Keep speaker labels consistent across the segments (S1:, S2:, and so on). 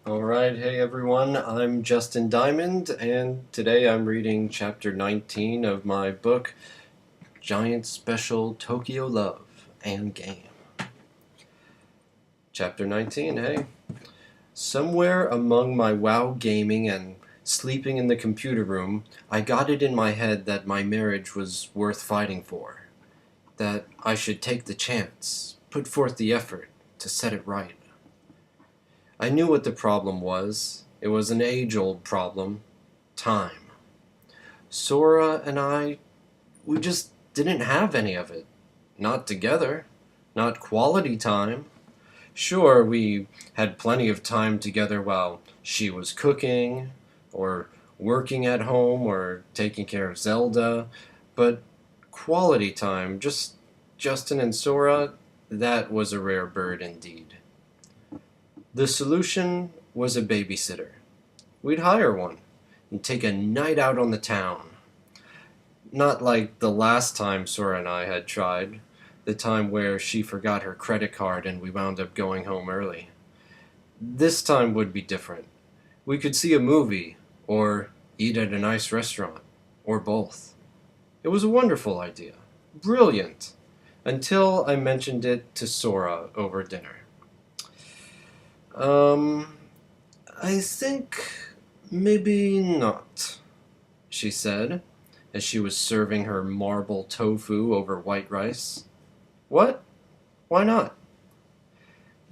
S1: Alright, hey everyone, I'm Justin Diamond, and today I'm reading chapter 19 of my book, Giant Special Tokyo Love and Game. Chapter 19, hey. Somewhere among my WoW gaming and sleeping in the computer room, I got it in my head that my marriage was worth fighting for. That I should take the chance, put forth the effort to set it right. I knew what the problem was. It was an age-old problem. Time. Sora and I, we just didn't have any of it. Not together. Not quality time. Sure, we had plenty of time together while she was cooking, or working at home, or taking care of Zelda, but quality time, just Justin and Sora, that was a rare bird indeed. The solution was a babysitter. We'd hire one and take a night out on the town. Not like the last time Sora and I had tried, the time where she forgot her credit card and we wound up going home early. This time would be different. We could see a movie, or eat at a nice restaurant, or both. It was a wonderful idea. Brilliant. Until I mentioned it to Sora over dinner. Um, I think maybe not, she said, as she was serving her marble tofu over white rice. What? Why not?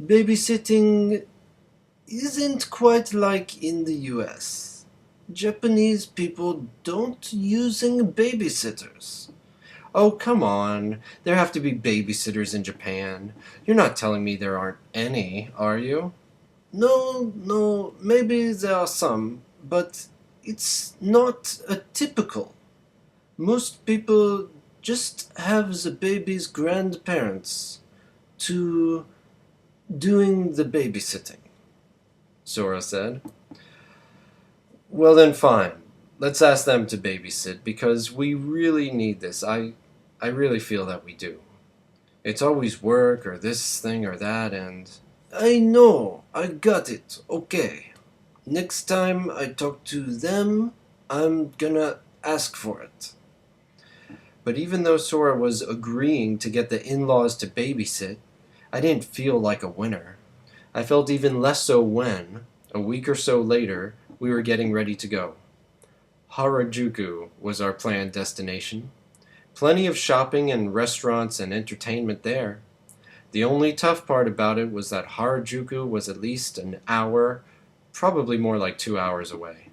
S1: Babysitting isn't quite like in the US. Japanese people don't using babysitters. Oh, come on. There have to be babysitters in Japan. You're not telling me there aren't any, are you? No, maybe there are some, but it's not a typical. Most people just have the baby's grandparents to doing the babysitting, Sora said. Well then fine. Let's ask them to babysit because we really need this. I really feel that we do. It's always work or this thing or that and I know, I got it. Okay. Next time I talk to them, I'm gonna ask for it. But even though Sora was agreeing to get the in-laws to babysit, I didn't feel like a winner. I felt even less so when, a week or so later, we were getting ready to go. Harajuku was our planned destination. Plenty of shopping and restaurants and entertainment there. The only tough part about it was that Harajuku was at least an hour, probably more like 2 hours away.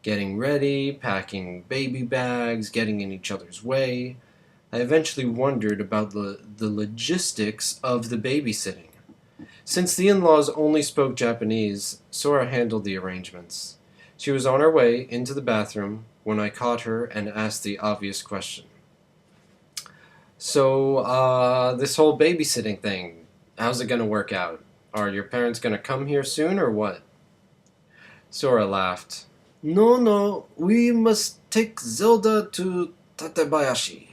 S1: Getting ready, packing baby bags, getting in each other's way, I eventually wondered about the logistics of the babysitting. Since the in-laws only spoke Japanese, Sora handled the arrangements. She was on her way into the bathroom when I caught her and asked the obvious question. So, this whole babysitting thing, how's it gonna work out? Are your parents gonna come here soon or what? Sora laughed. No, we must take Zelda to Tatebayashi.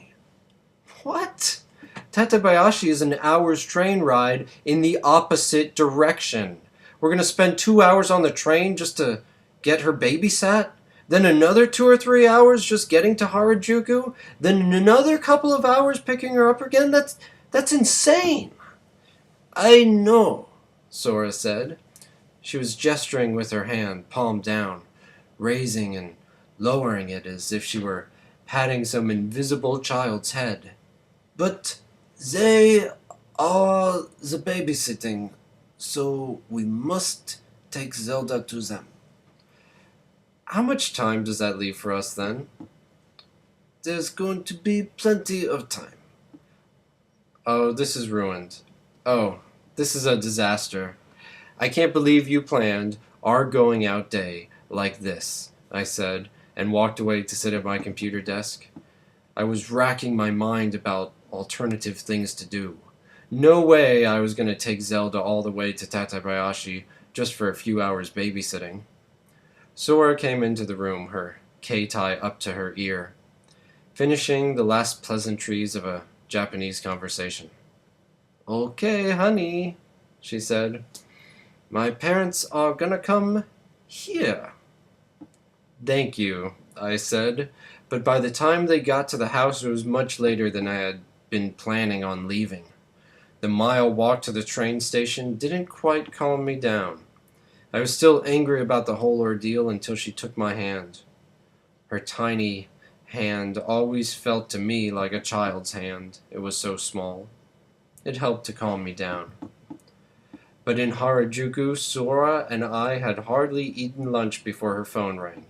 S1: What? Tatebayashi is an hour's train ride in the opposite direction. We're gonna spend 2 hours on the train just to get her babysat? Then another 2 or 3 hours just getting to Harajuku? Then another couple of hours picking her up again? That's insane! I know, Sora said. She was gesturing with her hand, palm down, raising and lowering it as if she were patting some invisible child's head. But they are the babysitting, so we must take Zelda to them. How much time does that leave for us then? There's going to be plenty of time. Oh, this is ruined. Oh, this is a disaster. I can't believe you planned our going out day like this, I said, and walked away to sit at my computer desk. I was racking my mind about alternative things to do. No way I was going to take Zelda all the way to Tatabayashi just for a few hours babysitting. Sora came into the room, her kei-tai up to her ear, finishing the last pleasantries of a Japanese conversation. Okay, honey, she said. My parents are gonna come here. Thank you, I said, but by the time they got to the house it was much later than I had been planning on leaving. The mile walk to the train station didn't quite calm me down. I was still angry about the whole ordeal until she took my hand. Her tiny hand always felt to me like a child's hand. It was so small. It helped to calm me down. But in Harajuku, Sora and I had hardly eaten lunch before her phone rang.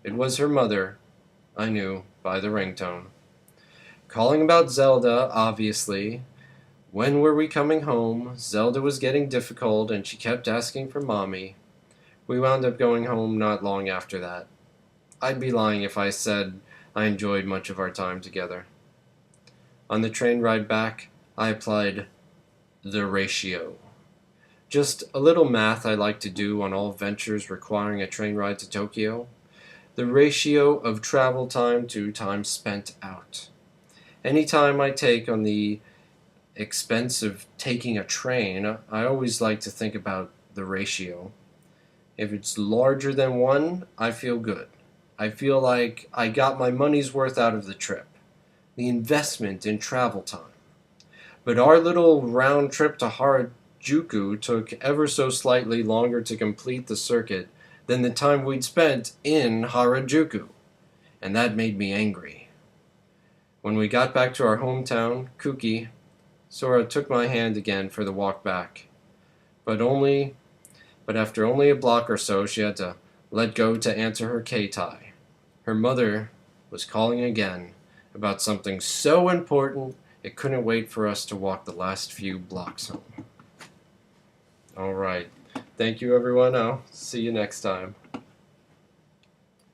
S1: It was her mother, I knew by the ringtone. Calling about Zelda, obviously. When were we coming home? Zelda was getting difficult and she kept asking for Mommy. We wound up going home not long after that. I'd be lying if I said I enjoyed much of our time together. On the train ride back, I applied the ratio. Just a little math I like to do on all ventures requiring a train ride to Tokyo. The ratio of travel time to time spent out. Any time I take on the expense of taking a train, I always like to think about the ratio. If it's larger than 1, I feel good. I feel like I got my money's worth out of the trip. The investment in travel time. But our little round trip to Harajuku took ever so slightly longer to complete the circuit than the time we'd spent in Harajuku, and that made me angry. When we got back to our hometown, Kuki, Sora took my hand again for the walk back. But after only a block or so, she had to let go to answer her keitai. Her mother was calling again about something so important it couldn't wait for us to walk the last few blocks home. All right. Thank you, everyone. I'll see you next time.